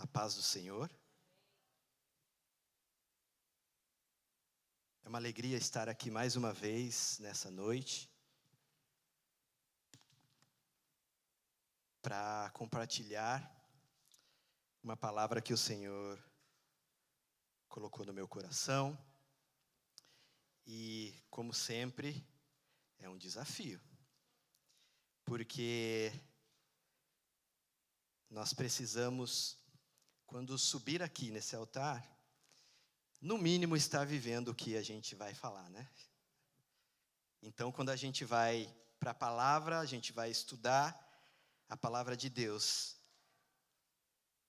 A paz do Senhor. É uma alegria estar aqui mais uma vez nessa noite para compartilhar uma palavra que o Senhor colocou no meu coração. E, como sempre, é um desafio, porque nós precisamos, quando subir aqui nesse altar, no mínimo estar vivendo o que a gente vai falar, né? Então, quando a gente vai para a palavra, a gente vai estudar a palavra de Deus.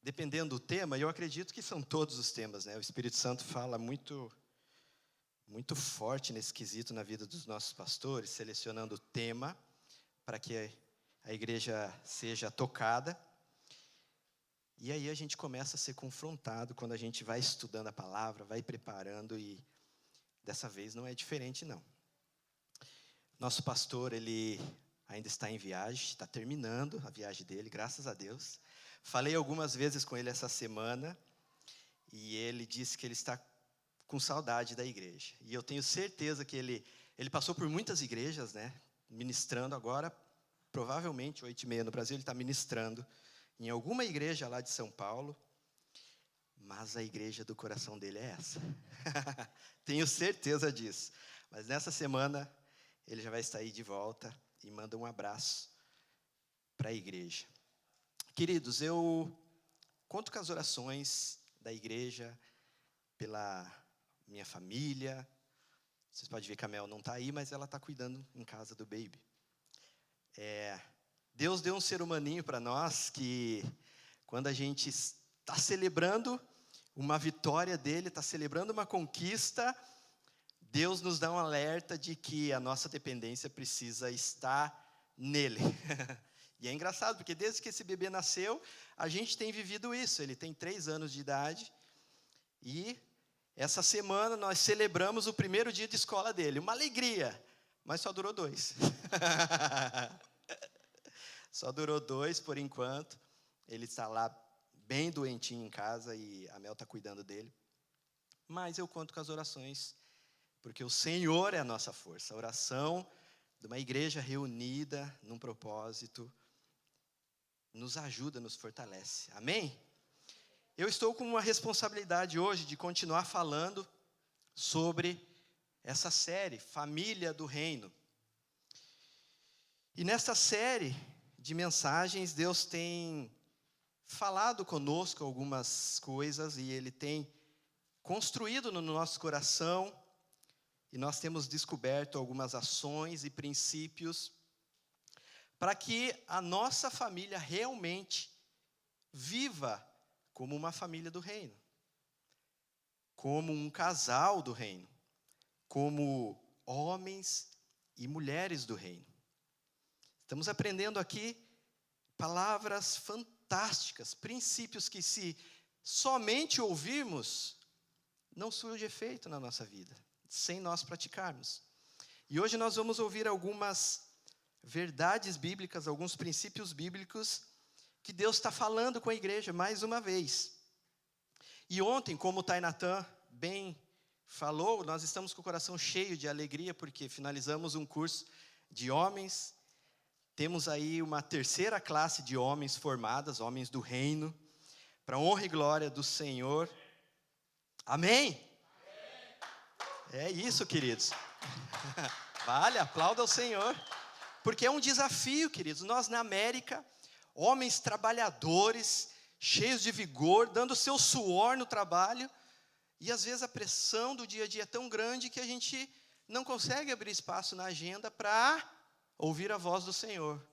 Dependendo do tema, eu acredito que são todos os temas, né? O Espírito Santo fala muito forte nesse quesito na vida dos nossos pastores, selecionando o tema para que a igreja seja tocada. E aí a gente começa a ser confrontado quando a gente vai estudando a palavra, vai preparando, e dessa vez não é diferente, não. Nosso pastor, ele ainda está em viagem, está terminando a viagem dele, graças a Deus. Falei algumas vezes com ele essa semana, e ele disse que ele está com saudade da igreja. E eu tenho certeza que ele passou por muitas igrejas, né, ministrando agora, provavelmente 8h30 no Brasil, ele está ministrando em alguma igreja lá de São Paulo, mas a igreja do coração dele é essa. Tenho certeza disso. Mas nessa semana, ele já vai estar aí de volta e manda um abraço para a igreja. Queridos, eu conto com as orações da igreja pela minha família. Vocês podem ver que a Mel não está aí, mas ela está cuidando em casa do baby. Deus deu um ser humaninho para nós que, quando a gente está celebrando uma vitória dele, está celebrando uma conquista, Deus nos dá um alerta de que a nossa dependência precisa estar nele. E é engraçado, porque desde que esse bebê nasceu, a gente tem vivido isso. Ele tem 3 anos de idade, e essa semana nós celebramos o primeiro dia de escola dele. Uma alegria, mas só durou 2. Só durou 2 por enquanto. Ele está lá bem doentinho em casa e a Mel está cuidando dele. Mas eu conto com as orações, porque o Senhor é a nossa força. A oração de uma igreja reunida num propósito nos ajuda, nos fortalece. Amém? Eu estou com uma responsabilidade hoje de continuar falando sobre essa série, Família do Reino. E nessa série de mensagens, Deus tem falado conosco algumas coisas, e Ele tem construído no nosso coração, e nós temos descoberto algumas ações e princípios para que a nossa família realmente viva como uma família do reino, como um casal do reino, como homens e mulheres do reino. Estamos aprendendo aqui palavras fantásticas, princípios que, se somente ouvirmos, não surge efeito na nossa vida, sem nós praticarmos. E hoje nós vamos ouvir algumas verdades bíblicas, alguns princípios bíblicos que Deus está falando com a igreja mais uma vez. E ontem, como o Tainatan bem falou, nós estamos com o coração cheio de alegria, porque finalizamos um curso de homens. Temos aí uma 3ª classe de homens formadas, homens do reino, para a honra e glória do Senhor. Amém? É isso, queridos. Vale, aplauda ao Senhor. Porque é um desafio, queridos. Nós, na América, homens trabalhadores, cheios de vigor, dando seu suor no trabalho, e às vezes a pressão do dia a dia é tão grande que a gente não consegue abrir espaço na agenda para ouvir a voz do Senhor.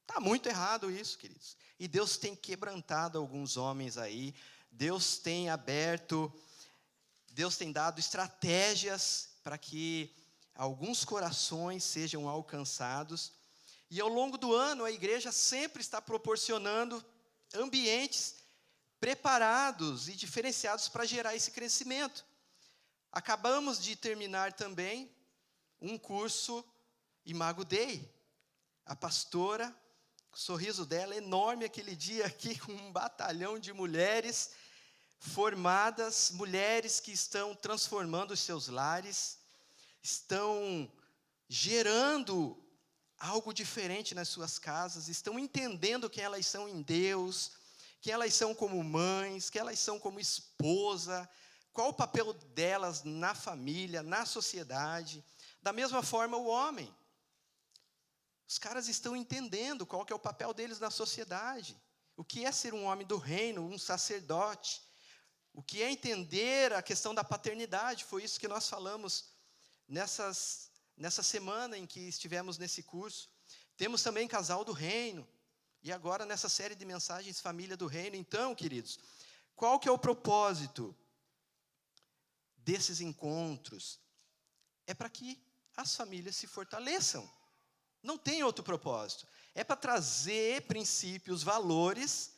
Está muito errado isso, queridos. E Deus tem quebrantado alguns homens aí. Deus tem dado estratégias para que alguns corações sejam alcançados. E ao longo do ano, a igreja sempre está proporcionando ambientes preparados e diferenciados para gerar esse crescimento. Acabamos de terminar também um curso Imago Dei. A pastora O sorriso dela é enorme aquele dia aqui, com um batalhão de mulheres formadas, mulheres que estão transformando os seus lares, estão gerando algo diferente nas suas casas, estão entendendo quem elas são em Deus, quem elas são como mães, quem elas são como esposa, qual o papel delas na família, na sociedade. Da mesma forma, o homem. Os caras estão entendendo qual que é o papel deles na sociedade. O que é ser um homem do reino, um sacerdote. O que é entender a questão da paternidade. Foi isso que nós falamos nessa semana em que estivemos nesse curso. Temos também Casal do Reino. E agora nessa série de mensagens Família do Reino. Então, queridos, qual que é o propósito desses encontros? É para que as famílias se fortaleçam. Não tem outro propósito. É para trazer princípios, valores,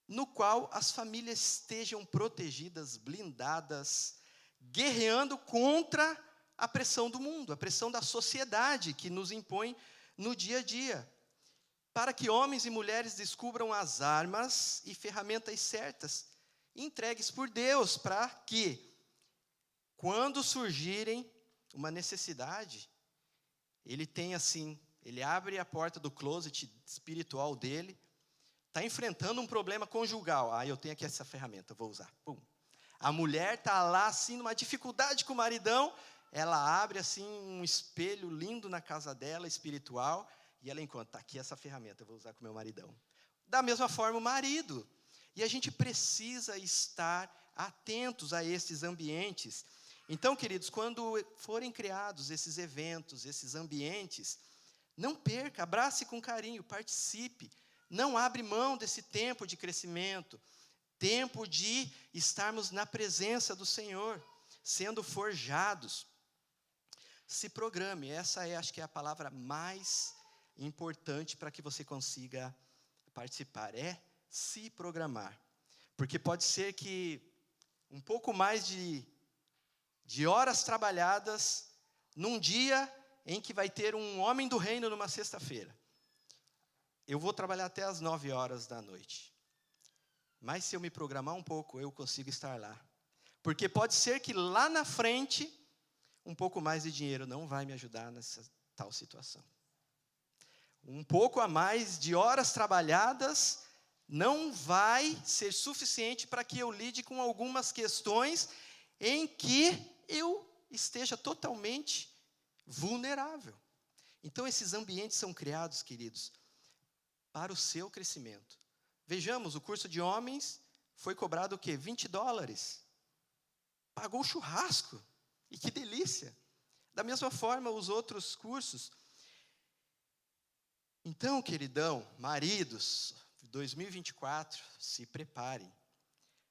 no qual as famílias estejam protegidas, blindadas, guerreando contra a pressão do mundo, a pressão da sociedade que nos impõe no dia a dia. Para que homens e mulheres descubram as armas e ferramentas certas, entregues por Deus, para que, quando surgirem uma necessidade, ele abre a porta do closet espiritual dele, está enfrentando um problema conjugal. Eu tenho aqui essa ferramenta, vou usar. Pum. A mulher está lá, assim, numa dificuldade com o maridão, ela abre, assim, um espelho lindo na casa dela, espiritual, e ela encontra, está aqui essa ferramenta, eu vou usar com o meu maridão. Da mesma forma, o marido. E a gente precisa estar atentos a esses ambientes. Então, queridos, quando forem criados esses eventos, esses ambientes, não perca, abrace com carinho, participe. Não abre mão desse tempo de crescimento, tempo de estarmos na presença do Senhor, sendo forjados. Se programe, essa acho que é a palavra mais importante para que você consiga participar, é se programar. Porque pode ser que um pouco mais de horas trabalhadas num dia em que vai ter um homem do reino numa sexta-feira. Eu vou trabalhar até as 9h da noite. Mas se eu me programar um pouco, eu consigo estar lá. Porque pode ser que lá na frente, um pouco mais de dinheiro não vai me ajudar nessa tal situação. Um pouco a mais de horas trabalhadas não vai ser suficiente para que eu lide com algumas questões em que eu esteja totalmente vulnerável. Então, esses ambientes são criados, queridos, para o seu crescimento. Vejamos, o curso de homens foi cobrado o quê? $20. Pagou churrasco. E que delícia. Da mesma forma, os outros cursos. Então, queridão, maridos, 2024, se preparem.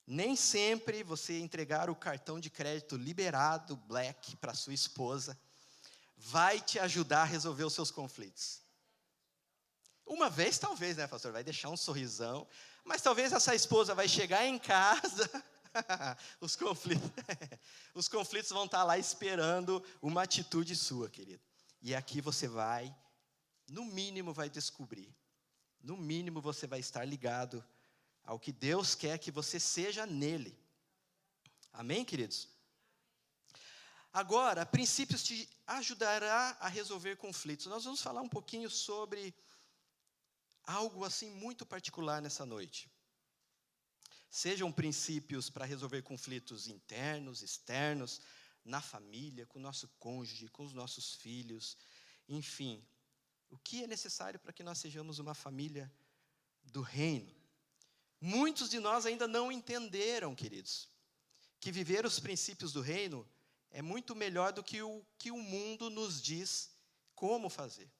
Nem sempre você entregar o cartão de crédito liberado, Black, para sua esposa, vai te ajudar a resolver os seus conflitos. Uma vez, talvez, né, pastor? Vai deixar um sorrisão. Mas talvez essa esposa vai chegar em casa, os conflitos vão estar lá esperando uma atitude sua, querido. E aqui você vai, no mínimo, vai descobrir. No mínimo, você vai estar ligado ao que Deus quer que você seja nele. Amém, queridos? Agora, princípios te ajudará a resolver conflitos. Nós vamos falar um pouquinho sobre algo assim muito particular nessa noite. Sejam princípios para resolver conflitos internos, externos, na família, com o nosso cônjuge, com os nossos filhos, enfim. O que é necessário para que nós sejamos uma família do reino? Muitos de nós ainda não entenderam, queridos, que viver os princípios do reino é muito melhor do que o mundo nos diz como fazer.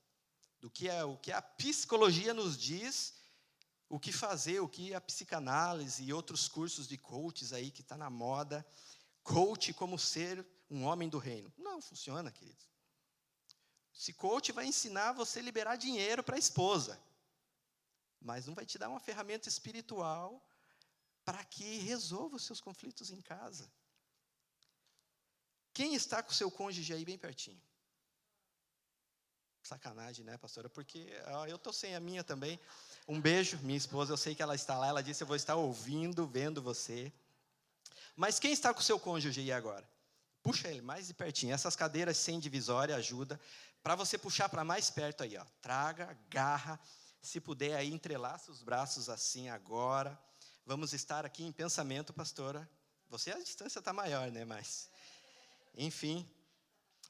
O que a psicologia nos diz, o que fazer, o que a psicanálise e outros cursos de coaches aí que está na moda, coach como ser um homem do reino. Não funciona, queridos. Esse coach vai ensinar você a liberar dinheiro para a esposa, mas não vai te dar uma ferramenta espiritual para que resolva os seus conflitos em casa. Quem está com o seu cônjuge aí bem pertinho? Sacanagem, né, pastora? Porque eu estou sem a minha também. Um beijo, minha esposa, eu sei que ela está lá. Ela disse, eu vou estar ouvindo, vendo você. Mas quem está com o seu cônjuge aí agora? Puxa ele mais de pertinho. Essas cadeiras sem divisória ajuda. Para você puxar para mais perto aí, ó. Traga, agarra. Se puder aí, entrelaça os braços assim agora. Vamos estar aqui em pensamento, pastora. Você, a distância está maior, né? Mas, enfim,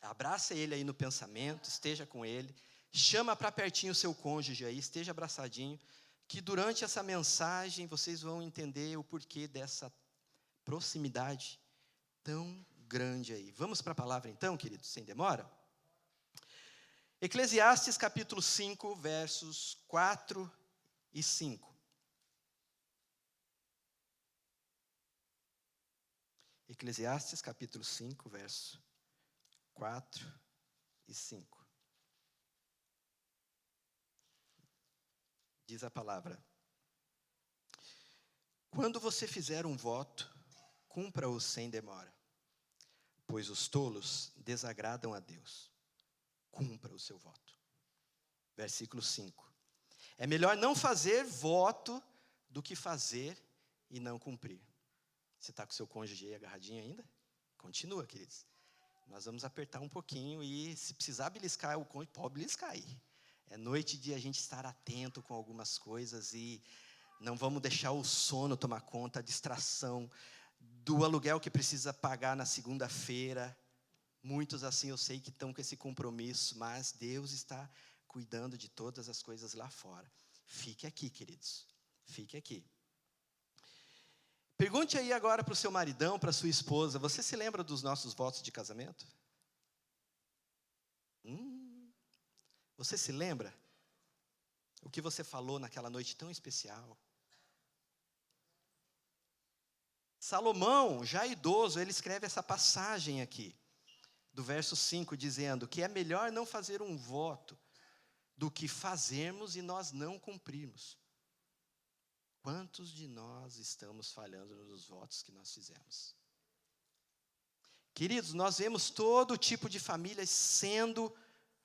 abraça ele aí no pensamento, esteja com ele. Chama para pertinho o seu cônjuge aí, esteja abraçadinho. Que durante essa mensagem vocês vão entender o porquê dessa proximidade tão grande aí. Vamos para a palavra então, queridos, sem demora? Eclesiastes capítulo 5, versos 4 e 5. Eclesiastes capítulo 5, verso 4 e 5. Diz a palavra: quando você fizer um voto, cumpra-o sem demora, pois os tolos desagradam a Deus. Cumpra o seu voto. Versículo 5. É melhor não fazer voto do que fazer e não cumprir. Você está com o seu cônjuge aí agarradinho ainda? Continua, queridos. Nós vamos apertar um pouquinho e, se precisar beliscar o cônjuge, pode beliscar aí. É noite de a gente estar atento com algumas coisas e não vamos deixar o sono tomar conta, a distração do aluguel que precisa pagar na segunda-feira. Muitos assim eu sei que estão com esse compromisso, mas Deus está cuidando de todas as coisas lá fora. Fique aqui, queridos. Fique aqui. Pergunte aí agora para o seu maridão, para a sua esposa, você se lembra dos nossos votos de casamento? Você se lembra? O que você falou naquela noite tão especial? Salomão, já idoso, ele escreve essa passagem aqui, do verso 5, dizendo que é melhor não fazer um voto do que fazermos e nós não cumprirmos. Quantos de nós estamos falhando nos votos que nós fizemos? Queridos, nós vemos todo tipo de famílias sendo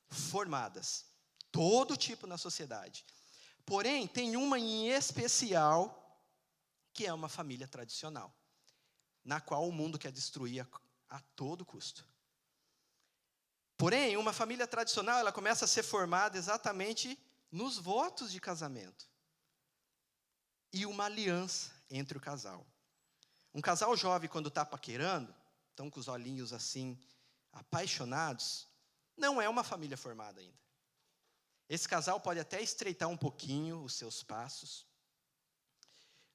formadas. Todo tipo na sociedade. Porém, tem uma em especial, que é uma família tradicional, na qual o mundo quer destruir a todo custo. Porém, uma família tradicional, ela começa a ser formada exatamente nos votos de casamento. E uma aliança entre o casal. Um casal jovem, quando está paquerando, estão com os olhinhos assim, apaixonados, não é uma família formada ainda. Esse casal pode até estreitar um pouquinho os seus passos,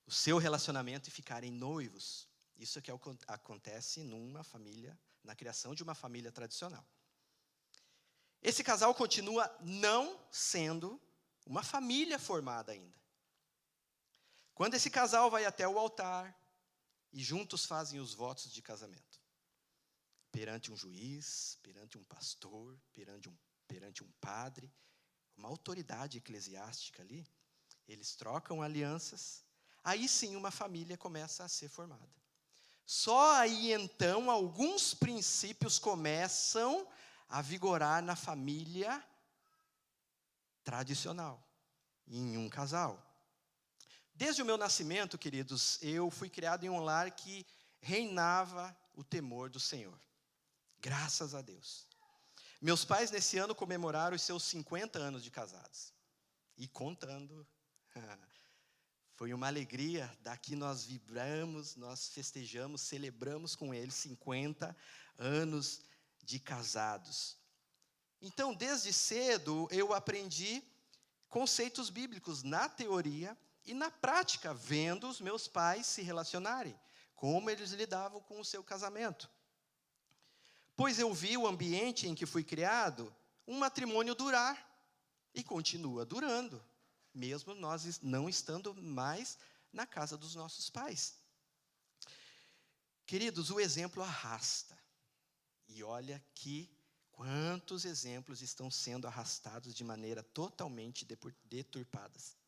o seu relacionamento e ficarem noivos. Isso é que acontece numa família, na criação de uma família tradicional. Esse casal continua não sendo uma família formada ainda. Quando esse casal vai até o altar e juntos fazem os votos de casamento, perante um juiz, perante um pastor, perante um padre, uma autoridade eclesiástica ali, eles trocam alianças, aí sim uma família começa a ser formada. Só aí então alguns princípios começam a vigorar na família tradicional, em um casal. Desde o meu nascimento, queridos, eu fui criado em um lar que reinava o temor do Senhor. Graças a Deus. Meus pais, nesse ano, comemoraram os seus 50 anos de casados. E contando. Foi uma alegria. Daqui nós vibramos, nós festejamos, celebramos com eles 50 anos de casados. Então, desde cedo, eu aprendi conceitos bíblicos na teoria e na prática, vendo os meus pais se relacionarem, como eles lidavam com o seu casamento. Pois eu vi o ambiente em que fui criado, um matrimônio durar, e continua durando, mesmo nós não estando mais na casa dos nossos pais. Queridos, o exemplo arrasta. E olha que quantos exemplos estão sendo arrastados de maneira totalmente deturpadas.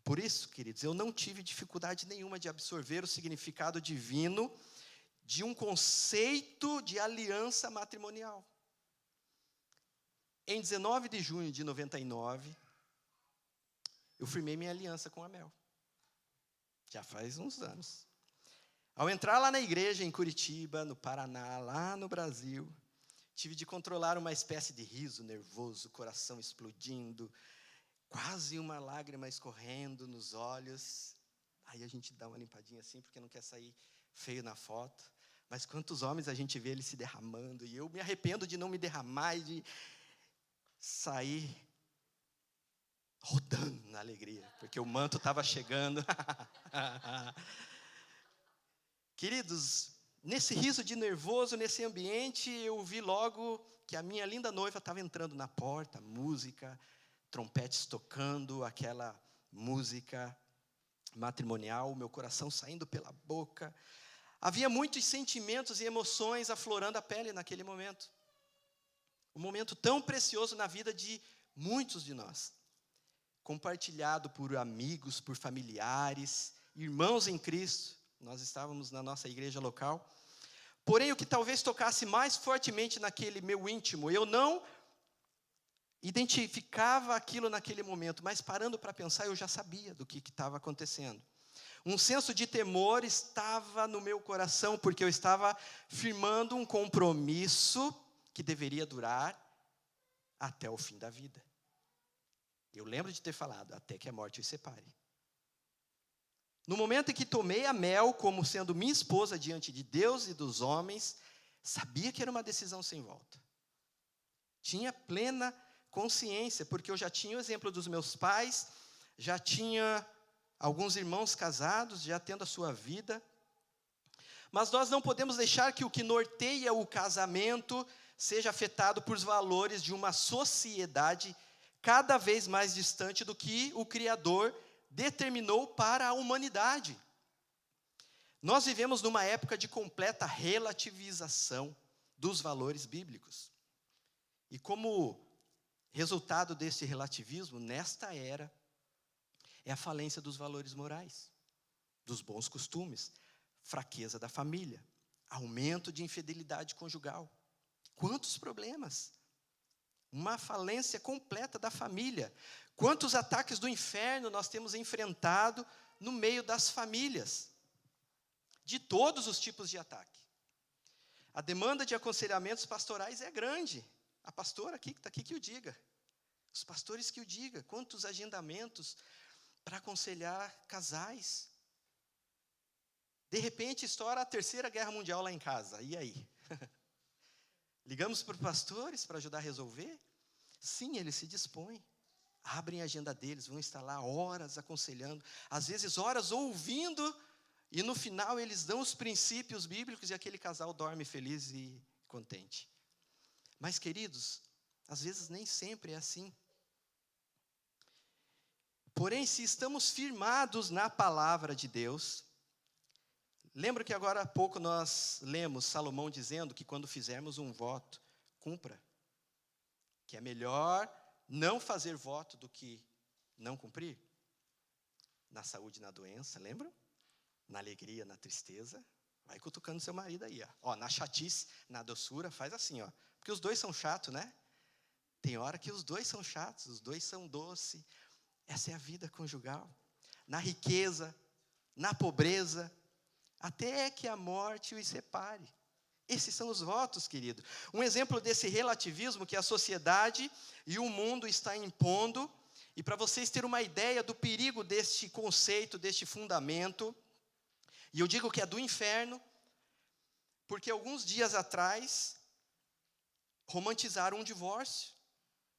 Por isso, queridos, eu não tive dificuldade nenhuma de absorver o significado divino de um conceito de aliança matrimonial. Em 19 de junho de 99, eu firmei minha aliança com a Mel. Já faz uns anos. Ao entrar lá na igreja em Curitiba, no Paraná, lá no Brasil, tive de controlar uma espécie de riso nervoso, coração explodindo, quase uma lágrima escorrendo nos olhos. Aí a gente dá uma limpadinha assim, porque não quer sair feio na foto. Mas quantos homens a gente vê ele se derramando, e eu me arrependo de não me derramar e de sair rodando na alegria, porque o manto estava chegando. Queridos, nesse riso de nervoso, nesse ambiente, eu vi logo que a minha linda noiva estava entrando na porta, música, trompetes tocando, aquela música matrimonial, meu coração saindo pela boca. Havia muitos sentimentos e emoções aflorando a pele naquele momento. Um momento tão precioso na vida de muitos de nós. Compartilhado por amigos, por familiares, irmãos em Cristo. Nós estávamos na nossa igreja local. Porém, o que talvez tocasse mais fortemente naquele meu íntimo, eu não identificava aquilo naquele momento, mas parando para pensar, eu já sabia do que estava acontecendo. Um senso de temor estava no meu coração, porque eu estava firmando um compromisso que deveria durar até o fim da vida. Eu lembro de ter falado, até que a morte os separe. No momento em que tomei a Mel como sendo minha esposa diante de Deus e dos homens, sabia que era uma decisão sem volta. Tinha plena consciência, porque eu já tinha o exemplo dos meus pais, já tinha alguns irmãos casados, já tendo a sua vida. Mas nós não podemos deixar que o que norteia o casamento seja afetado por valores de uma sociedade cada vez mais distante do que o Criador determinou para a humanidade. Nós vivemos numa época de completa relativização dos valores bíblicos. E como resultado desse relativismo, nesta era, é a falência dos valores morais, dos bons costumes, fraqueza da família, aumento de infidelidade conjugal. Quantos problemas! Uma falência completa da família. Quantos ataques do inferno nós temos enfrentado no meio das famílias? De todos os tipos de ataque. A demanda de aconselhamentos pastorais é grande. A pastora aqui, que está aqui, que o diga. Os pastores que o diga. Quantos agendamentos para aconselhar casais. De repente, estoura a Terceira Guerra Mundial lá em casa. E aí? Ligamos para os pastores para ajudar a resolver? Sim, eles se dispõem. Abrem a agenda deles, vão estar lá horas aconselhando. Às vezes horas ouvindo. E no final eles dão os princípios bíblicos e aquele casal dorme feliz e contente. Mas, queridos, às vezes nem sempre é assim. Porém, se estamos firmados na palavra de Deus, lembra que agora há pouco nós lemos Salomão dizendo que quando fizermos um voto, cumpra. Que é melhor não fazer voto do que não cumprir. Na saúde e na doença, lembram? Na alegria, na tristeza, vai cutucando seu marido aí. Ó, na chatice, na doçura, faz assim, ó. Porque os dois são chatos, né? Tem hora que os dois são chatos, os dois são doces. Essa é a vida conjugal. Na riqueza, na pobreza, até que a morte os separe. Esses são os votos, querido. Um exemplo desse relativismo que a sociedade e o mundo está impondo. E para vocês terem uma ideia do perigo deste conceito, deste fundamento, e eu digo que é do inferno, porque alguns dias atrás, romantizaram um divórcio,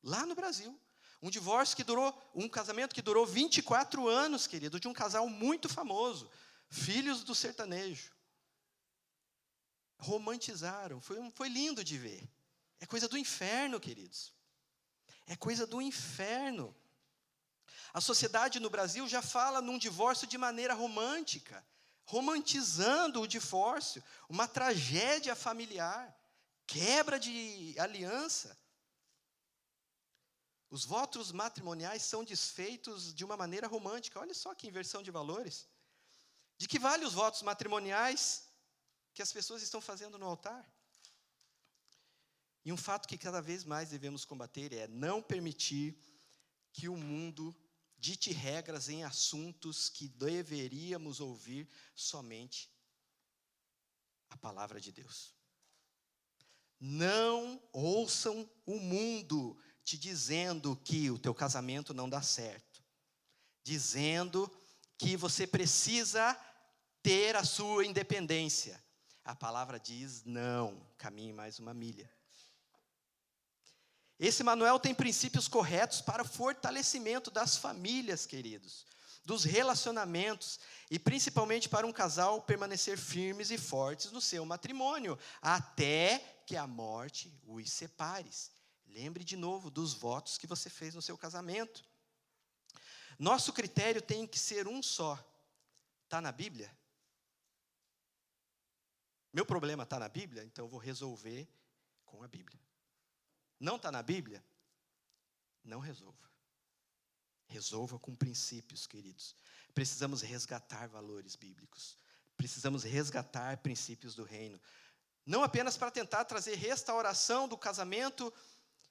lá no Brasil. Um casamento que durou 24 anos, querido, de um casal muito famoso, filhos do sertanejo. Romantizaram, foi lindo de ver. É coisa do inferno, queridos. É coisa do inferno. A sociedade no Brasil já fala num divórcio de maneira romântica, romantizando o divórcio, uma tragédia familiar, quebra de aliança. Os votos matrimoniais são desfeitos de uma maneira romântica. Olha só que inversão de valores. De que vale os votos matrimoniais que as pessoas estão fazendo no altar? E um fato que cada vez mais devemos combater é não permitir que o mundo dite regras em assuntos que deveríamos ouvir somente a palavra de Deus. Não ouçam o mundo te dizendo que o teu casamento não dá certo, dizendo que você precisa ter a sua independência. A palavra diz: não, caminhe mais uma milha. Esse manual tem princípios corretos para o fortalecimento das famílias, queridos, dos relacionamentos, e principalmente para um casal permanecer firmes e fortes no seu matrimônio, até que a morte os separe. Lembre de novo dos votos que você fez no seu casamento. Nosso critério tem que ser um só. Está na Bíblia? Meu problema está na Bíblia, então eu vou resolver com a Bíblia. Não está na Bíblia? Não resolva. Resolva com princípios, queridos. Precisamos resgatar valores bíblicos. Precisamos resgatar princípios do reino. Não apenas para tentar trazer restauração do casamento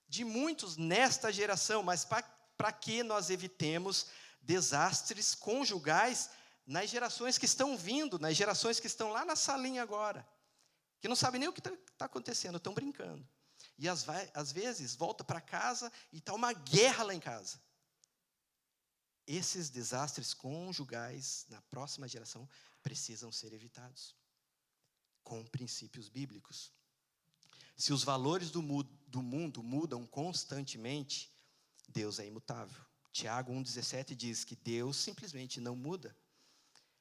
de muitos nesta geração, mas para que nós evitemos desastres conjugais nas gerações que estão vindo, nas gerações que estão lá na salinha agora, que não sabem nem o que está acontecendo, estão brincando. E às vezes volta para casa e está uma guerra lá em casa. Esses desastres conjugais na próxima geração precisam ser evitados com princípios bíblicos. Se os valores do mundo mudam constantemente, Deus é imutável. Tiago 1,17 diz que Deus simplesmente não muda.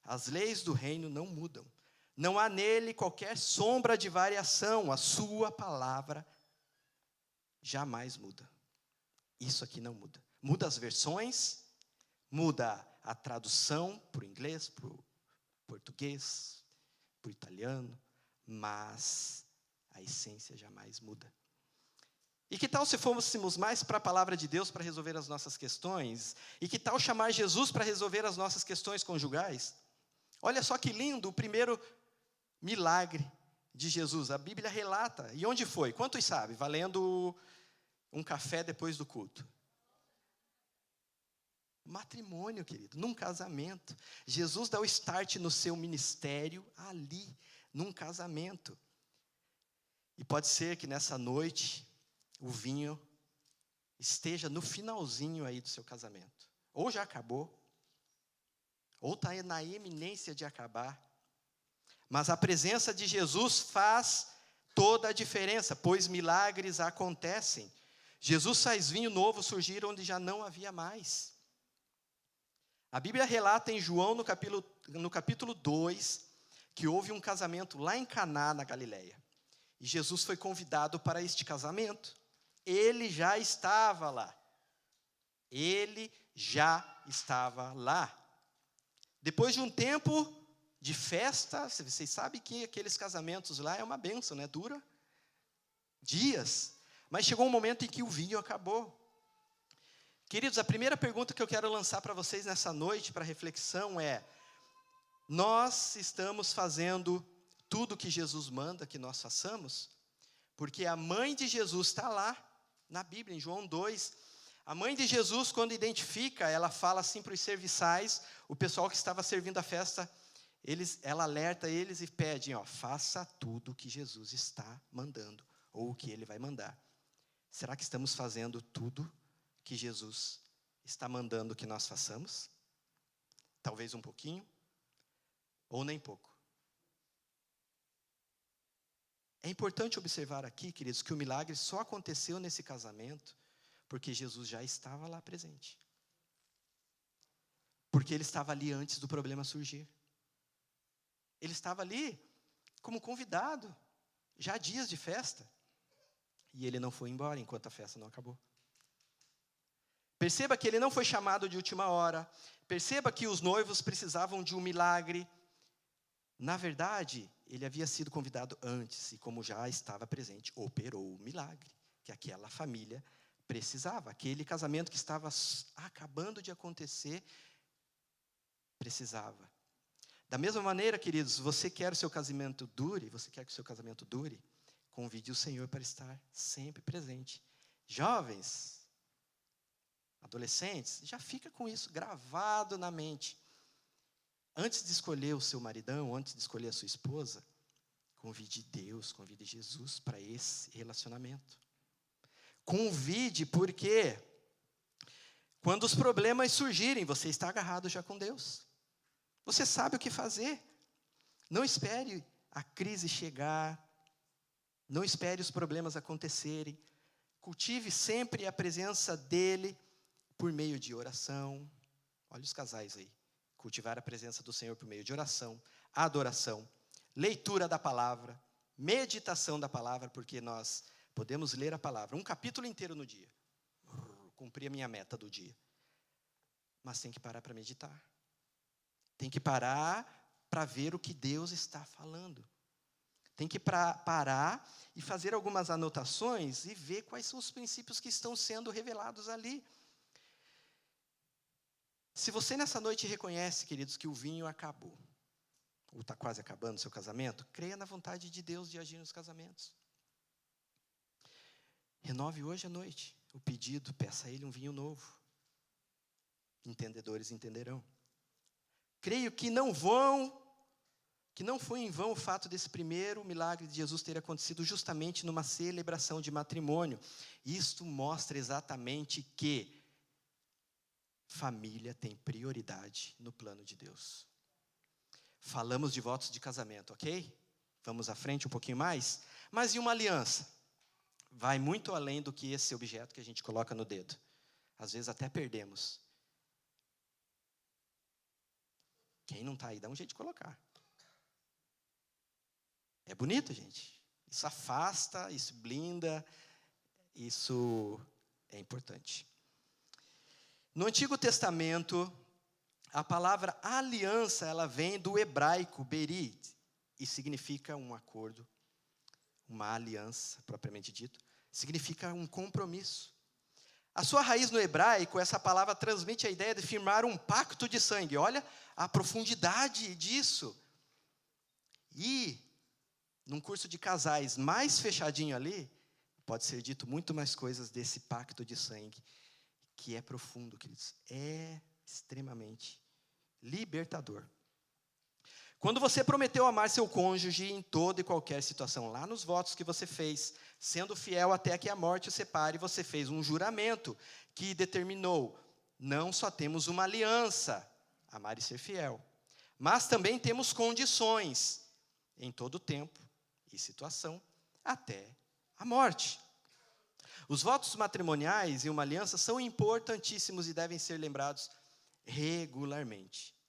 As leis do reino não mudam. Não há nele qualquer sombra de variação. A sua palavra jamais muda. Isso aqui não muda. Muda as versões, muda a tradução para o inglês, para o português, para o italiano, mas a essência jamais muda. E que tal se fôssemos mais para a palavra de Deus para resolver as nossas questões? E que tal chamar Jesus para resolver as nossas questões conjugais? Olha só que lindo o primeiro milagre de Jesus. A Bíblia relata. E onde foi? Quantos sabem? Valendo um café depois do culto. Matrimônio, querido, num casamento. Jesus dá o start no seu ministério ali, num casamento. E pode ser que nessa noite o vinho esteja no finalzinho aí do seu casamento. Ou já acabou, ou está na iminência de acabar. Mas a presença de Jesus faz toda a diferença, pois milagres acontecem. Jesus faz vinho novo surgir onde já não havia mais. A Bíblia relata em João, no capítulo 2, que houve um casamento lá em Caná, na Galileia. E Jesus foi convidado para este casamento. Ele já estava lá. Ele já estava lá. Depois de um tempo de festa, vocês sabem que aqueles casamentos lá é uma bênção, né? Dura dias. Mas chegou um momento em que o vinho acabou. Queridos, a primeira pergunta que eu quero lançar para vocês nessa noite, para reflexão, é: nós estamos fazendo tudo que Jesus manda que nós façamos? Porque a mãe de Jesus está lá, na Bíblia, em João 2. A mãe de Jesus, quando identifica, ela fala assim para os serviçais, o pessoal que estava servindo a festa, ela alerta eles e pede, faça tudo o que Jesus está mandando, ou o que Ele vai mandar. Será que estamos fazendo tudo que Jesus está mandando que nós façamos? Talvez um pouquinho, ou nem pouco. É importante observar aqui, queridos, que o milagre só aconteceu nesse casamento porque Jesus já estava lá presente. Porque Ele estava ali antes do problema surgir. Ele estava ali como convidado, já há dias de festa. E Ele não foi embora enquanto a festa não acabou. Perceba que Ele não foi chamado de última hora. Perceba que os noivos precisavam de um milagre. Na verdade, Ele havia sido convidado antes, e como já estava presente, operou o milagre que aquela família precisava. Aquele casamento que estava acabando de acontecer, precisava. Da mesma maneira, queridos, você quer que o seu casamento dure? Convide o Senhor para estar sempre presente. Jovens, adolescentes, já fica com isso gravado na mente. Antes de escolher o seu maridão, antes de escolher a sua esposa, convide Deus, convide Jesus para esse relacionamento. Convide, porque quando os problemas surgirem, você está agarrado já com Deus. Você sabe o que fazer. Não espere a crise chegar. Não espere os problemas acontecerem. Cultive sempre a presença dEle por meio de oração. Olha os casais aí. Cultivar a presença do Senhor por meio de oração, adoração, leitura da palavra, meditação da palavra, porque nós podemos ler a palavra, um capítulo inteiro no dia. Cumpri a minha meta do dia. Mas tem que parar para meditar. Tem que parar para ver o que Deus está falando. Tem que parar e fazer algumas anotações e ver quais são os princípios que estão sendo revelados ali. Se você nessa noite reconhece, queridos, que o vinho acabou, ou está quase acabando o seu casamento, creia na vontade de Deus de agir nos casamentos. Renove hoje à noite o pedido, peça a Ele um vinho novo. Entendedores entenderão. Creio que não foi em vão o fato desse primeiro milagre de Jesus ter acontecido justamente numa celebração de matrimônio. Isto mostra exatamente que família tem prioridade no plano de Deus. Falamos de votos de casamento, ok? Vamos à frente um pouquinho mais. Mas e uma aliança? Vai muito além do que esse objeto que a gente coloca no dedo. Às vezes até perdemos. Quem não está aí, dá um jeito de colocar. É bonito, gente. Isso afasta, isso blinda, isso é importante. No Antigo Testamento, a palavra aliança, ela vem do hebraico berit, e significa um acordo, uma aliança, propriamente dito, significa um compromisso. A sua raiz no hebraico, essa palavra transmite a ideia de firmar um pacto de sangue. Olha a profundidade disso. E, num curso de casais mais fechadinho ali, pode ser dito muito mais coisas desse pacto de sangue, que é profundo, queridos. É extremamente libertador. Quando você prometeu amar seu cônjuge em toda e qualquer situação, lá nos votos que você fez, sendo fiel até que a morte o separe, você fez um juramento que determinou, não só temos uma aliança, amar e ser fiel, mas também temos condições, em todo tempo e situação, até a morte. Os votos matrimoniais e uma aliança são importantíssimos e devem ser lembrados regularmente.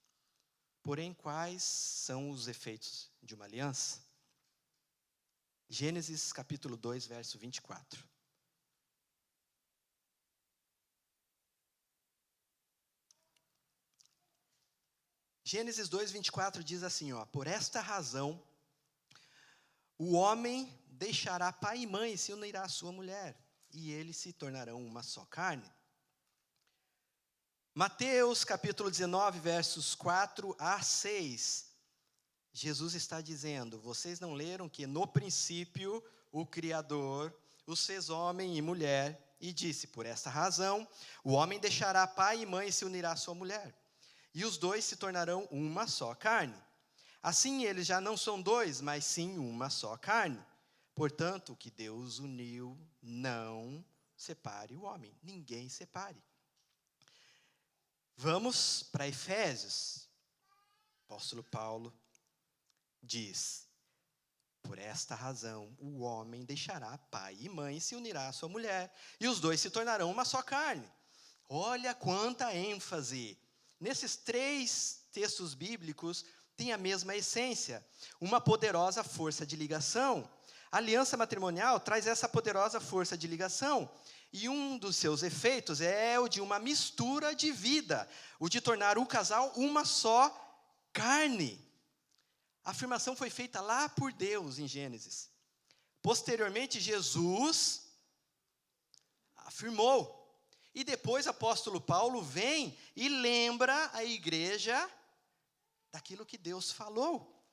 Porém, quais são os efeitos de uma aliança? Gênesis capítulo 2, verso 24. Gênesis 2, 24 diz assim, por esta razão, o homem deixará pai e mãe e se unirá à sua mulher, e eles se tornarão uma só carne. Mateus capítulo 19, versos 4 a 6. Jesus está dizendo, vocês não leram que no princípio o Criador os fez homem e mulher, e disse, por esta razão, o homem deixará pai e mãe e se unirá à sua mulher, e os dois se tornarão uma só carne. Assim eles já não são dois, mas sim uma só carne. Portanto, o que Deus uniu, não separe o homem, ninguém separe. Vamos para Efésios. O apóstolo Paulo diz, por esta razão, o homem deixará pai e mãe e se unirá à sua mulher, e os dois se tornarão uma só carne. Olha quanta ênfase. Nesses 3 textos bíblicos tem a mesma essência, uma poderosa força de ligação. A aliança matrimonial traz essa poderosa força de ligação, e um dos seus efeitos é o de uma mistura de vida, o de tornar o casal uma só carne. A afirmação foi feita lá por Deus em Gênesis. Posteriormente, Jesus afirmou. E depois o apóstolo Paulo vem e lembra a igreja daquilo que Deus falou.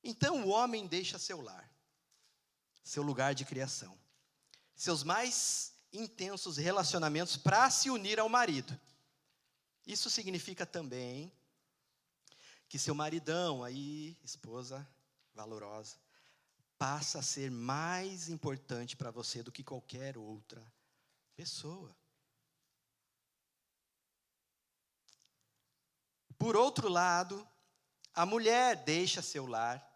Então o homem deixa seu lar. seu lugar de criação. Seus mais intensos relacionamentos para se unir ao marido. Isso significa também que seu maridão, aí, esposa valorosa, passa a ser mais importante para você do que qualquer outra pessoa. Por outro lado, a mulher deixa seu lar,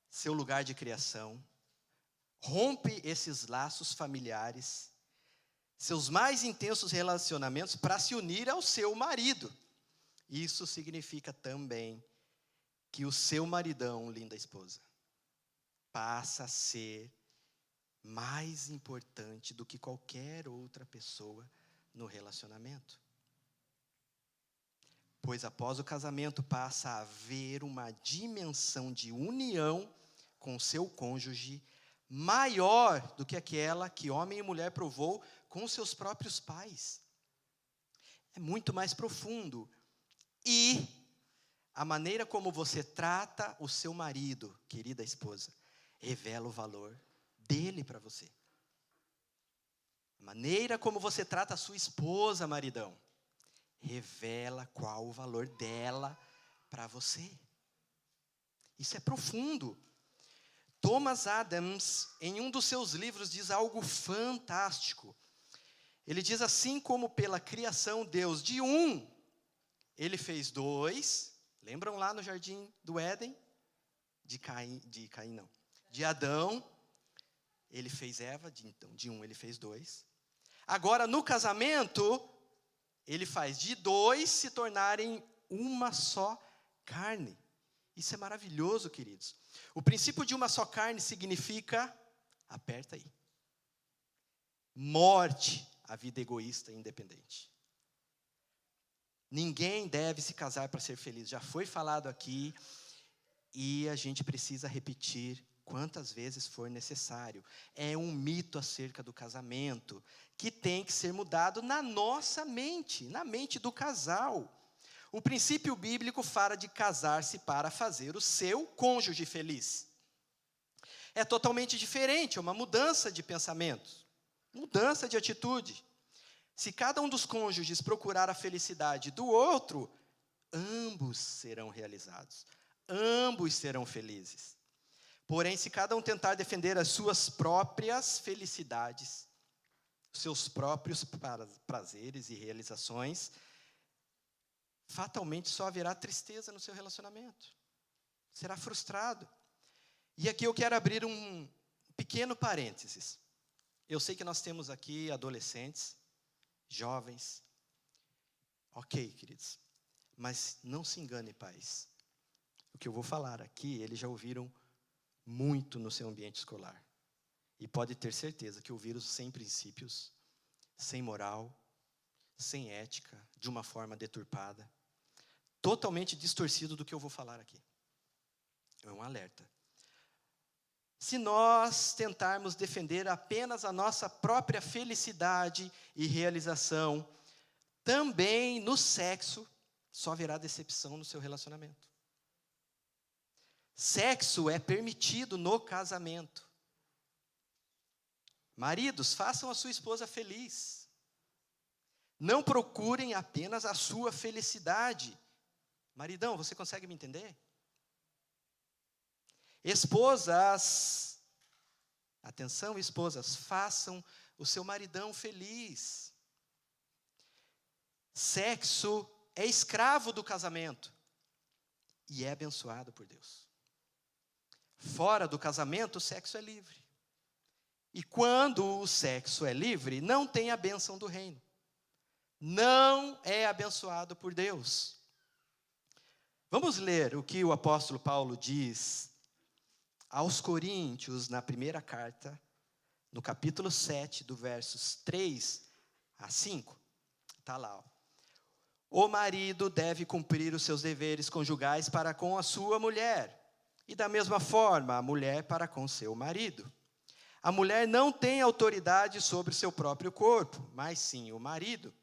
seu lugar de criação, rompe esses laços familiares, seus mais intensos relacionamentos para se unir ao seu marido. Isso significa também que o seu maridão, linda esposa, passa a ser mais importante do que qualquer outra pessoa no relacionamento. Pois após o casamento passa a haver uma dimensão de união com seu cônjuge maior do que aquela que homem e mulher provou com seus próprios pais. É muito mais profundo. E a maneira como você trata o seu marido, querida esposa, revela o valor dele para você. A maneira como você trata a sua esposa, maridão, revela qual o valor dela para você. Isso é profundo. Thomas Adams, em um dos seus livros, diz algo fantástico. Ele diz assim: como pela criação Deus de um, ele fez dois. Lembram lá no jardim do Éden? De Adão, ele fez Eva, de um ele fez dois. Agora no casamento, ele faz de dois se tornarem uma só carne. Isso é maravilhoso, queridos. O princípio de uma só carne significa, aperta aí, morte à vida egoísta e independente. Ninguém deve se casar para ser feliz. Já foi falado aqui e a gente precisa repetir quantas vezes for necessário. É um mito acerca do casamento que tem que ser mudado na nossa mente, na mente do casal. O princípio bíblico fala de casar-se para fazer o seu cônjuge feliz. É totalmente diferente, é uma mudança de pensamento, mudança de atitude. Se cada um dos cônjuges procurar a felicidade do outro, ambos serão realizados, ambos serão felizes. Porém, se cada um tentar defender as suas próprias felicidades, seus próprios prazeres e realizações, fatalmente só haverá tristeza no seu relacionamento. Será frustrado. E aqui eu quero abrir um pequeno parênteses. Eu sei que nós temos aqui adolescentes, jovens. Ok, queridos. Mas não se engane, pais. O que eu vou falar aqui, eles já ouviram muito no seu ambiente escolar. E pode ter certeza que ouviram sem princípios, sem moral, sem ética, de uma forma deturpada, totalmente distorcido do que eu vou falar aqui. É um alerta. Se nós tentarmos defender apenas a nossa própria felicidade e realização, também no sexo, só haverá decepção no seu relacionamento. Sexo é permitido no casamento. Maridos, façam a sua esposa feliz. Não procurem apenas a sua felicidade. Maridão, você consegue me entender? Esposas, atenção esposas, façam o seu maridão feliz. Sexo é escravo do casamento e é abençoado por Deus. Fora do casamento, o sexo é livre. E quando o sexo é livre, não tem a bênção do reino. Não é abençoado por Deus. Vamos ler o que o apóstolo Paulo diz aos Coríntios, na primeira carta, no capítulo 7, do versos 3 a 5. Está lá. O marido deve cumprir os seus deveres conjugais para com a sua mulher. E da mesma forma, a mulher para com seu marido. A mulher não tem autoridade sobre o seu próprio corpo, mas sim o marido.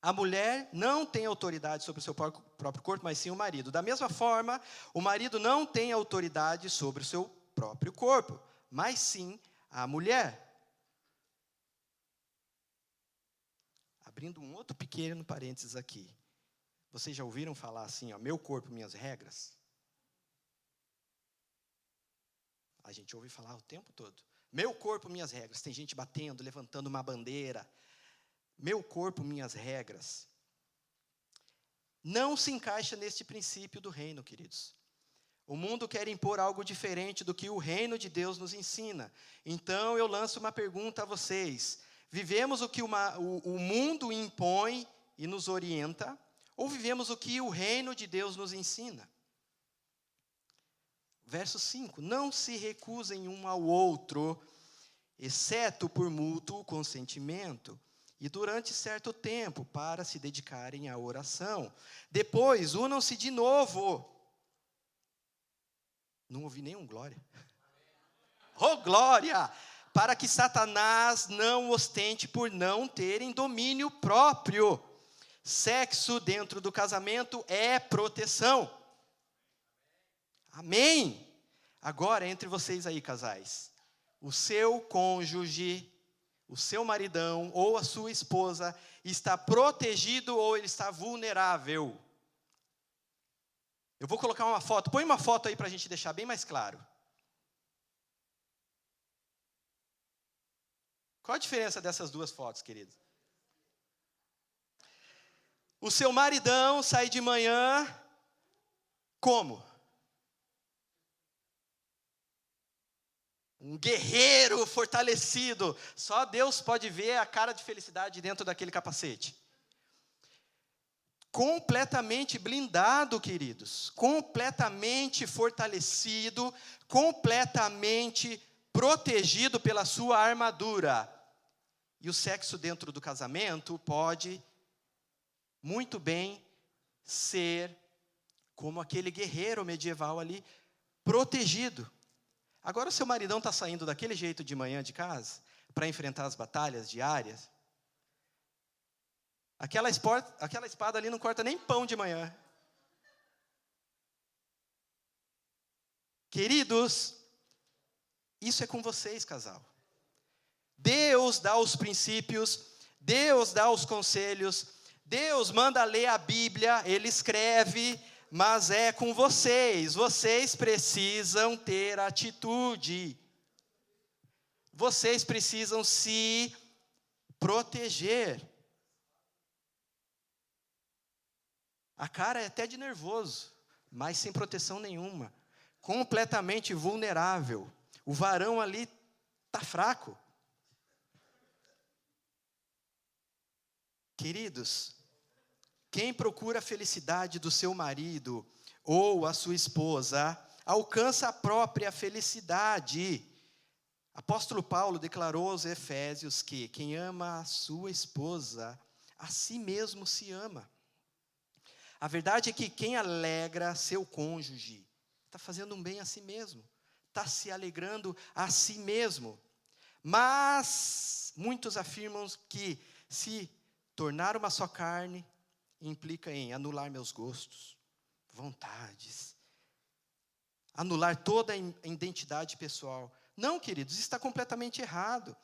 A mulher não tem autoridade sobre o seu próprio corpo, mas sim o marido. Da mesma forma, o marido não tem autoridade sobre o seu próprio corpo, mas sim a mulher. Abrindo um outro pequeno parênteses aqui. Vocês já ouviram falar assim, ó, meu corpo, minhas regras? A gente ouve falar o tempo todo. Meu corpo, minhas regras. Tem gente batendo, levantando uma bandeira. Meu corpo, minhas regras. Não se encaixa neste princípio do reino, queridos. O mundo quer impor algo diferente do que o reino de Deus nos ensina. Então, eu lanço uma pergunta a vocês. Vivemos o que o mundo impõe e nos orienta? Ou vivemos o que o reino de Deus nos ensina? Verso 5. Não se recusem um ao outro, exceto por mútuo consentimento, e durante certo tempo, para se dedicarem à oração. Depois, unam-se de novo. Não ouvi nenhum glória. Oh, glória! Para que Satanás não ostente por não terem domínio próprio. Sexo dentro do casamento é proteção. Amém? Agora, entre vocês aí, casais. O seu cônjuge, o seu maridão ou a sua esposa está protegido ou ele está vulnerável? Eu vou colocar uma foto. Põe uma foto aí para a gente deixar bem mais claro. Qual a diferença dessas duas fotos, queridos? O seu maridão sai de manhã como? Um guerreiro fortalecido. Só Deus pode ver a cara de felicidade dentro daquele capacete. Completamente blindado, queridos. Completamente fortalecido. Completamente protegido pela sua armadura. E o sexo dentro do casamento pode muito bem ser como aquele guerreiro medieval ali, protegido. Agora o seu maridão está saindo daquele jeito de manhã de casa, para enfrentar as batalhas diárias. Aquela espada ali não corta nem pão de manhã. Queridos, isso é com vocês, casal. Deus dá os princípios, Deus dá os conselhos, Deus manda ler a Bíblia, Ele escreve, mas é com vocês. Vocês precisam ter atitude. Vocês precisam se proteger. A cara é até de nervoso, mas sem proteção nenhuma. Completamente vulnerável. O varão ali está fraco. Queridos, quem procura a felicidade do seu marido ou a sua esposa, alcança a própria felicidade. Apóstolo Paulo declarou aos Efésios que quem ama a sua esposa, a si mesmo se ama. A verdade é que quem alegra seu cônjuge, está fazendo um bem a si mesmo, está se alegrando a si mesmo. Mas muitos afirmam que se tornar uma só carne implica em anular meus gostos, vontades, anular toda a identidade pessoal. Não, queridos, isso está completamente errado.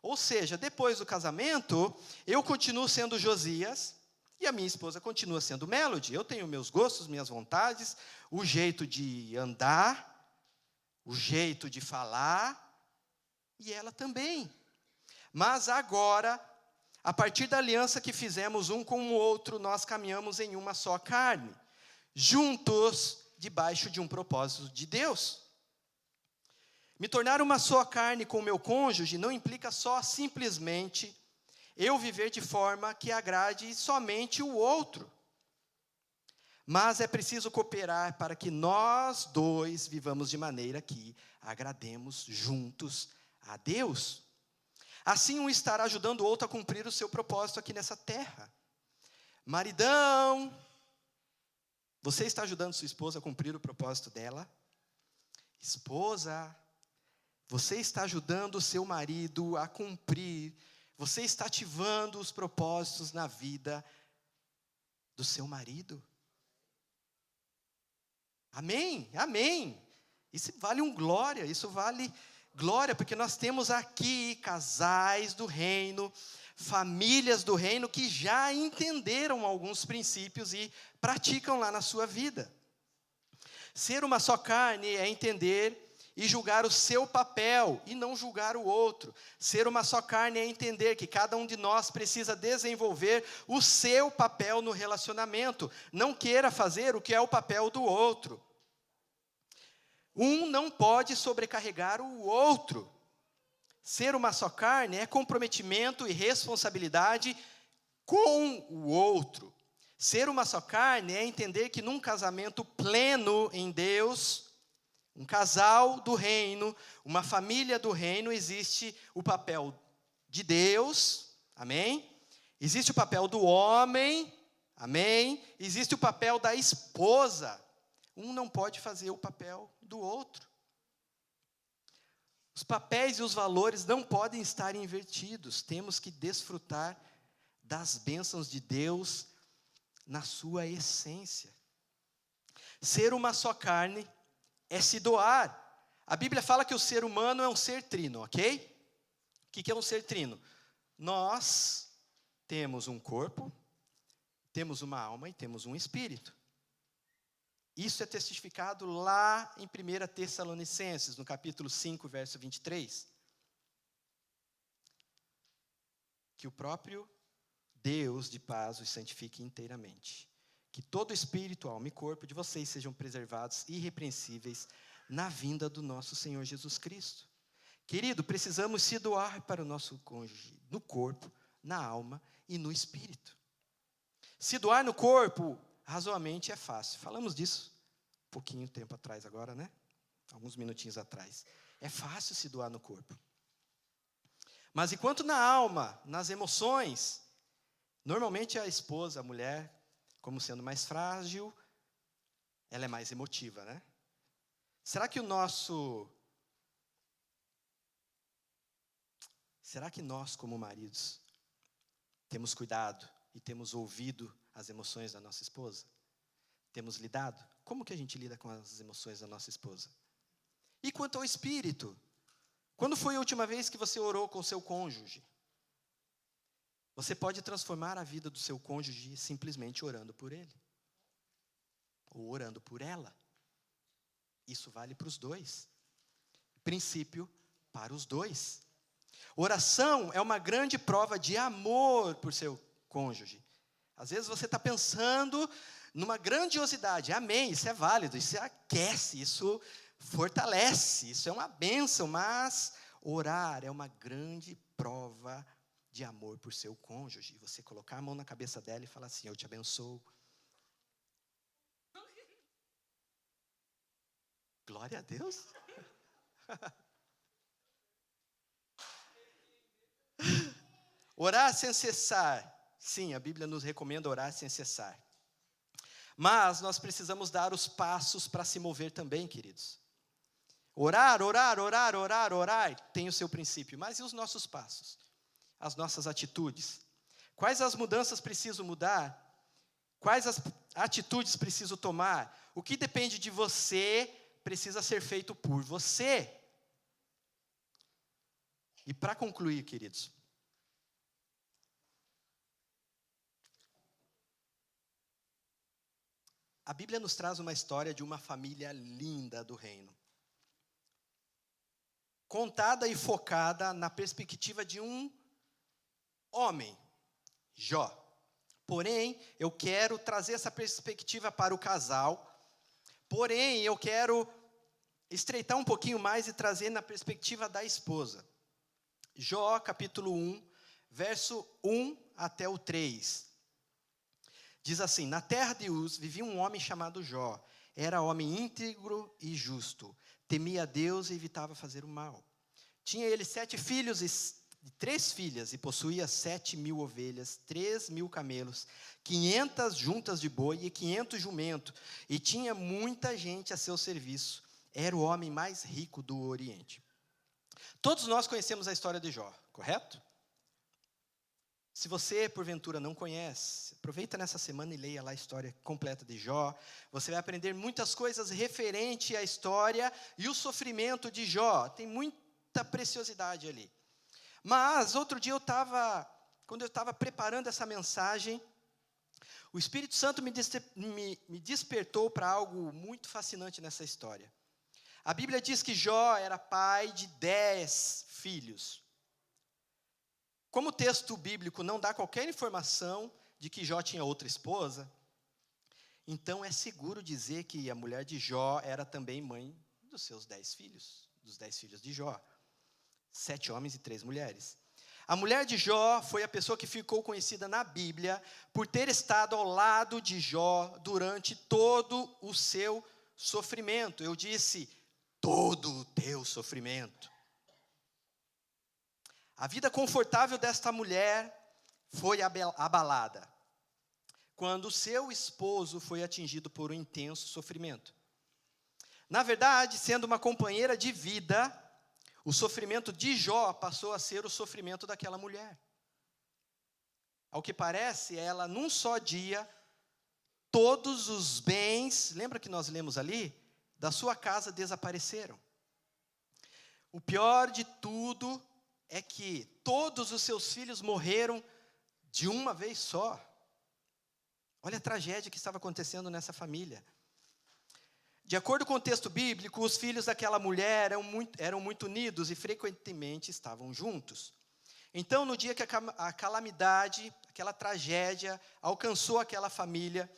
Ou seja, depois do casamento, eu continuo sendo Josias e a minha esposa continua sendo Melody. Eu tenho meus gostos, minhas vontades, o jeito de andar, o jeito de falar, e ela também. Mas agora, a partir da aliança que fizemos um com o outro, nós caminhamos em uma só carne, juntos, debaixo de um propósito de Deus. Me tornar uma só carne com o meu cônjuge não implica só simplesmente eu viver de forma que agrade somente o outro. Mas é preciso cooperar para que nós dois vivamos de maneira que agrademos juntos a Deus. Assim, um estará ajudando o outro a cumprir o seu propósito aqui nessa terra. Maridão, você está ajudando sua esposa a cumprir o propósito dela? Esposa, você está ajudando o seu marido a cumprir, você está ativando os propósitos na vida do seu marido? Amém? Amém. Isso vale glória, isso vale glória, porque nós temos aqui casais do reino, famílias do reino que já entenderam alguns princípios e praticam lá na sua vida. Ser uma só carne é entender e julgar o seu papel e não julgar o outro. Ser uma só carne é entender que cada um de nós precisa desenvolver o seu papel no relacionamento. Não queira fazer o que é o papel do outro. Um não pode sobrecarregar o outro. Ser uma só carne é comprometimento e responsabilidade com o outro. Ser uma só carne é entender que num casamento pleno em Deus, um casal do reino, uma família do reino, existe o papel de Deus, amém? Existe o papel do homem, amém? Existe o papel da esposa. Um não pode fazer o papel do outro. Os papéis e os valores não podem estar invertidos. Temos que desfrutar das bênçãos de Deus na sua essência. Ser uma só carne é se doar. A Bíblia fala que o ser humano é um ser trino, ok? O que é um ser trino? Nós temos um corpo, temos uma alma e temos um espírito. Isso é testificado lá em 1 Tessalonicenses, no capítulo 5, verso 23. Que o próprio Deus de paz os santifique inteiramente. Que todo espírito, alma e corpo de vocês sejam preservados irrepreensíveis na vinda do nosso Senhor Jesus Cristo. Querido, precisamos se doar para o nosso cônjuge, no corpo, na alma e no espírito. Se doar no corpo, razoavelmente é fácil. Falamos disso um pouquinho tempo atrás agora, né? Alguns minutinhos atrás. É fácil se doar no corpo. Mas enquanto na alma, nas emoções, normalmente a esposa, a mulher, como sendo mais frágil, ela é mais emotiva, né? Será que nós, como maridos, temos cuidado e temos ouvido as emoções da nossa esposa? Temos lidado? Como que a gente lida com as emoções da nossa esposa? E quanto ao espírito? Quando foi a última vez que você orou com o seu cônjuge? Você pode transformar a vida do seu cônjuge simplesmente orando por ele. Ou orando por ela. Isso vale para os dois. Princípio para os dois. Oração é uma grande prova de amor por seu cônjuge. Às vezes você está pensando numa grandiosidade. Amém, isso é válido, isso aquece, isso fortalece, isso é uma bênção. Mas orar é uma grande prova de amor por seu cônjuge. Você colocar a mão na cabeça dela e falar assim: eu te abençoo. Glória a Deus. Orar sem cessar. Sim, a Bíblia nos recomenda orar sem cessar. Mas nós precisamos dar os passos para se mover também, queridos. Orar tem o seu princípio. Mas e os nossos passos? As nossas atitudes? Quais as mudanças preciso mudar? Quais as atitudes preciso tomar? O que depende de você precisa ser feito por você. E para concluir, queridos, a Bíblia nos traz uma história de uma família linda do reino. Contada e focada na perspectiva de um homem, Jó. Porém, eu quero trazer essa perspectiva para o casal. Porém, eu quero estreitar um pouquinho mais e trazer na perspectiva da esposa. Jó, capítulo 1, verso 1 até o 3. Diz assim: na terra de Uz vivia um homem chamado Jó. Era homem íntegro e justo. Temia a Deus e evitava fazer o mal. Tinha ele 7 filhos e 3 filhas, e possuía 7.000 ovelhas, 3.000 camelos, 500 juntas de boi e 500 jumentos. E tinha muita gente a seu serviço. Era o homem mais rico do Oriente. Todos nós conhecemos a história de Jó, correto? Se você, porventura, não conhece, aproveita nessa semana e leia lá a história completa de Jó. Você vai aprender muitas coisas referente à história e o sofrimento de Jó. Tem muita preciosidade ali. Mas, outro dia quando eu estava preparando essa mensagem, o Espírito Santo me despertou para algo muito fascinante nessa história. A Bíblia diz que Jó era pai de 10 filhos. Como o texto bíblico não dá qualquer informação de que Jó tinha outra esposa, então é seguro dizer que a mulher de Jó era também mãe dos seus 10 filhos, dos 10 filhos de Jó. 7 homens e 3 mulheres. A mulher de Jó foi a pessoa que ficou conhecida na Bíblia por ter estado ao lado de Jó durante todo o seu sofrimento. Eu disse, todo o teu sofrimento. A vida confortável desta mulher foi abalada quando seu esposo foi atingido por um intenso sofrimento. Na verdade, sendo uma companheira de vida, o sofrimento de Jó passou a ser o sofrimento daquela mulher. Ao que parece, ela, num só dia, todos os bens, lembra que nós lemos ali? Da sua casa desapareceram. O pior de tudo é que todos os seus filhos morreram de uma vez só. Olha a tragédia que estava acontecendo nessa família. De acordo com o texto bíblico, os filhos daquela mulher eram muito unidos e frequentemente estavam juntos. Então, no dia que a calamidade, aquela tragédia, alcançou aquela família,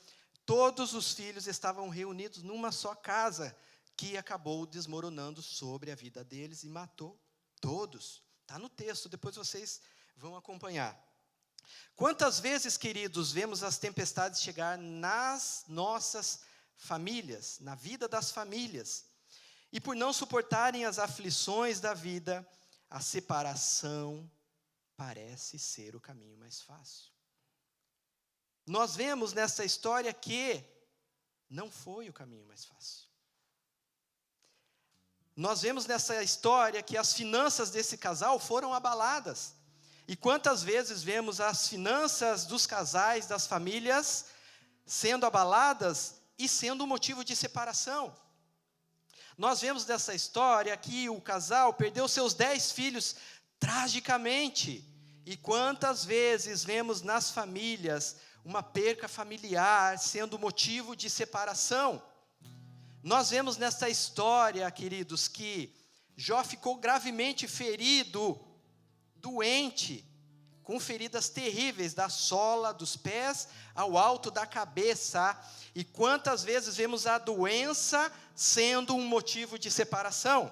todos os filhos estavam reunidos numa só casa, que acabou desmoronando sobre a vida deles e matou todos. Está no texto, depois vocês vão acompanhar. Quantas vezes, queridos, vemos as tempestades chegar nas nossas famílias, na vida das famílias, e por não suportarem as aflições da vida, a separação parece ser o caminho mais fácil. Nós vemos nessa história que não foi o caminho mais fácil. Nós vemos nessa história que as finanças desse casal foram abaladas. E quantas vezes vemos as finanças dos casais, das famílias, sendo abaladas e sendo motivo de separação. Nós vemos nessa história que o casal perdeu seus 10 filhos tragicamente. E quantas vezes vemos nas famílias uma perca familiar sendo motivo de separação. Nós vemos nessa história, queridos, que Jó ficou gravemente ferido, doente, com feridas terríveis, da sola dos pés ao alto da cabeça. E quantas vezes vemos a doença sendo um motivo de separação.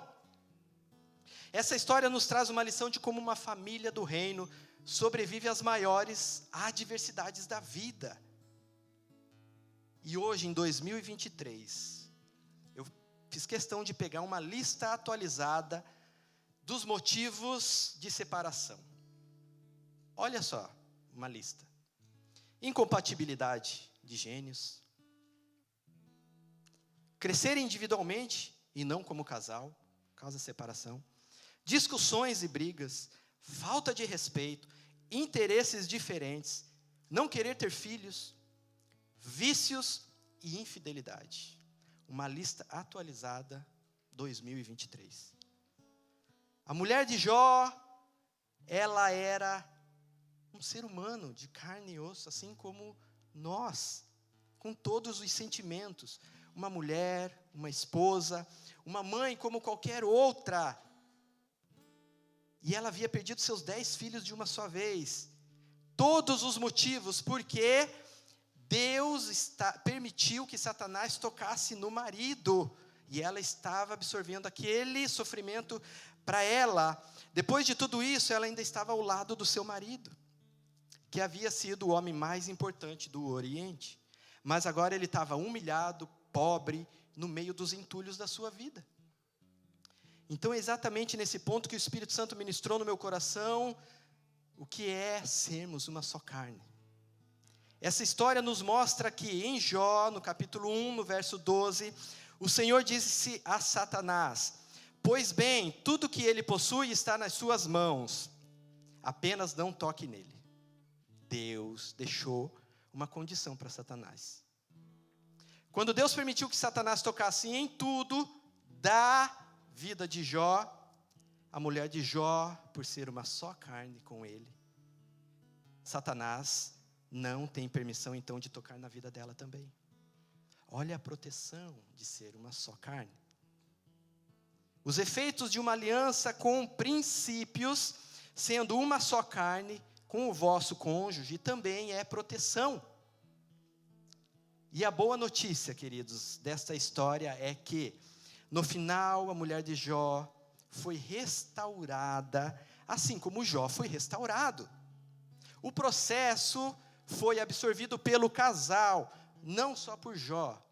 Essa história nos traz uma lição de como uma família do reino sobrevive às maiores adversidades da vida. E hoje, em 2023, eu fiz questão de pegar uma lista atualizada dos motivos de separação. Olha só, uma lista. Incompatibilidade de gênios. Crescer individualmente e não como casal, causa separação. Discussões e brigas, falta de respeito, interesses diferentes, não querer ter filhos, vícios e infidelidade. Uma lista atualizada 2023. A mulher de Jó, ela era um ser humano de carne e osso, assim como nós, com todos os sentimentos. Uma mulher, uma esposa, uma mãe como qualquer outra. E ela havia perdido seus 10 filhos de uma só vez. Todos os motivos, porque Deus permitiu que Satanás tocasse no marido. E ela estava absorvendo aquele sofrimento para ela. Depois de tudo isso, ela ainda estava ao lado do seu marido, que havia sido o homem mais importante do Oriente. Mas agora ele estava humilhado, pobre, no meio dos entulhos da sua vida. Então é exatamente nesse ponto que o Espírito Santo ministrou no meu coração o que é sermos uma só carne. Essa história nos mostra que em Jó, no capítulo 1, no verso 12, o Senhor disse a Satanás: pois bem, tudo que ele possui está nas suas mãos, apenas não toque nele. Deus deixou uma condição para Satanás. Quando Deus permitiu que Satanás tocasse em tudo da vida de Jó, a mulher de Jó, por ser uma só carne com ele, Satanás não tem permissão então de tocar na vida dela também. Olha a proteção de ser uma só carne. Os efeitos de uma aliança com princípios, sendo uma só carne, com o vosso cônjuge, também é proteção. E a boa notícia, queridos, desta história é que, no final, a mulher de Jó foi restaurada, assim como Jó foi restaurado. O processo foi absorvido pelo casal, não só por Jó.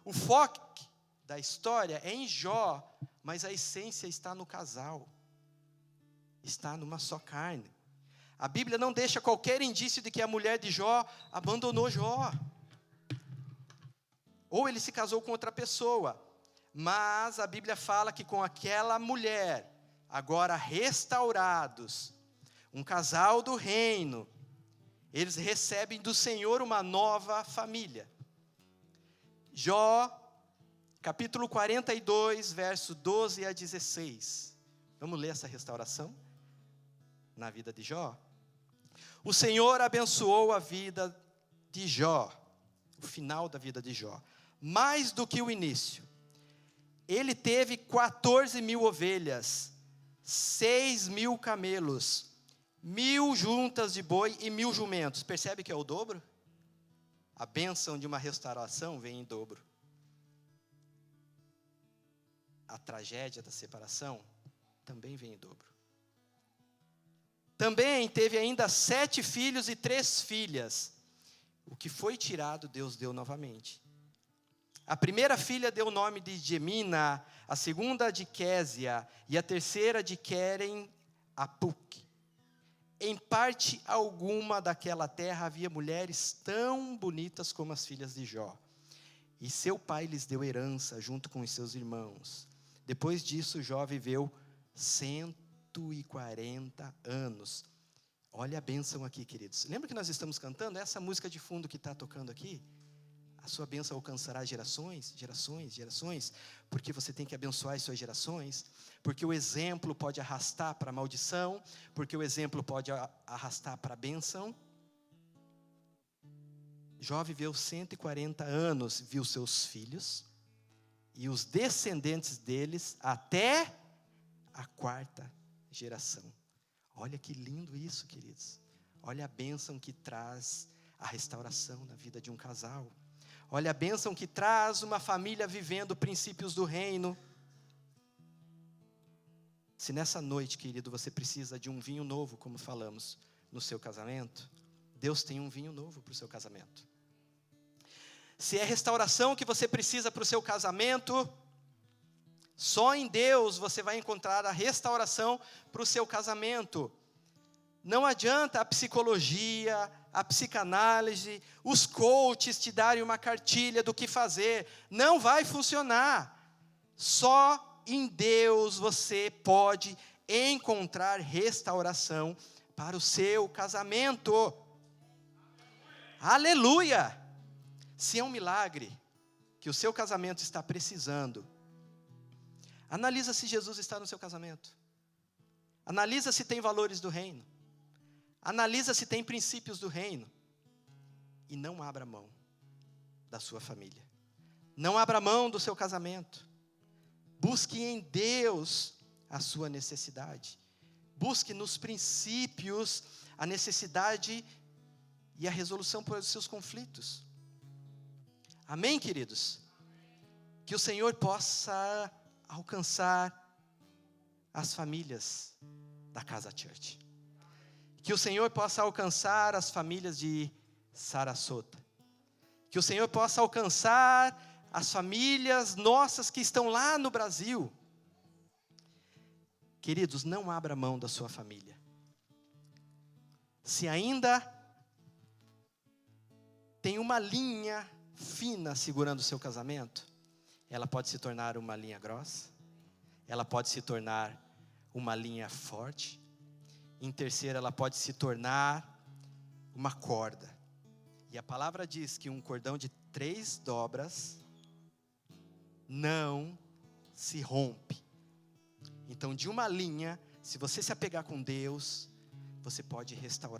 O foco da história é em Jó, mas a essência está no casal. Está numa só carne. A Bíblia não deixa qualquer indício de que a mulher de Jó abandonou Jó. Ou ele se casou com outra pessoa. Mas a Bíblia fala que com aquela mulher, agora restaurados, um casal do reino, eles recebem do Senhor uma nova família. Jó, capítulo 42, verso 12 a 16. Vamos ler essa restauração na vida de Jó? O Senhor abençoou a vida de Jó, o final da vida de Jó, mais do que o início. Ele teve 14.000 ovelhas, 6.000 camelos, 1.000 juntas de boi e 1.000 jumentos. Percebe que é o dobro? A bênção de uma restauração vem em dobro. A tragédia da separação também vem em dobro. Também teve ainda 7 filhos e 3 filhas. O que foi tirado, Deus deu novamente. A primeira filha deu o nome de Gemina, a segunda de Késia e a terceira de Queren Apuc. Em parte alguma daquela terra havia mulheres tão bonitas como as filhas de Jó. E seu pai lhes deu herança junto com os seus irmãos. Depois disso, Jó viveu 140 anos. Olha a bênção aqui, queridos. Lembra que nós estamos cantando? Essa música de fundo que está tocando aqui? A sua bênção alcançará gerações, gerações, gerações. Porque você tem que abençoar as suas gerações. Porque o exemplo pode arrastar para a maldição. Porque o exemplo pode arrastar para a bênção. Jó viveu 140 anos, viu seus filhos e os descendentes deles até a 4ª geração. Olha que lindo isso, queridos. Olha a bênção que traz a restauração na vida de um casal. Olha a bênção que traz uma família vivendo princípios do reino. Se nessa noite, querido, você precisa de um vinho novo, como falamos, no seu casamento, Deus tem um vinho novo para o seu casamento. Se é restauração que você precisa para o seu casamento, só em Deus você vai encontrar a restauração para o seu casamento. Não adianta a psicologia, a psicanálise, os coaches te darem uma cartilha do que fazer. Não vai funcionar. Só em Deus você pode encontrar restauração para o seu casamento. Aleluia! Se é um milagre que o seu casamento está precisando, analisa se Jesus está no seu casamento. Analisa se tem valores do reino. Analisa se tem princípios do reino. E não abra mão da sua família. Não abra mão do seu casamento. Busque em Deus a sua necessidade. Busque nos princípios a necessidade e a resolução para os seus conflitos. Amém, queridos? Que o Senhor possa alcançar as famílias da Casa Church. Que o Senhor possa alcançar as famílias de Sarasota. Que o Senhor possa alcançar as famílias nossas que estão lá no Brasil. Queridos, não abra mão da sua família. Se ainda tem uma linha fina segurando o seu casamento, ela pode se tornar uma linha grossa, ela pode se tornar uma linha forte, em terceira ela pode se tornar uma corda. E a palavra diz que um cordão de 3 dobras não se rompe. Então, de uma linha, se você se apegar com Deus, você pode restaurar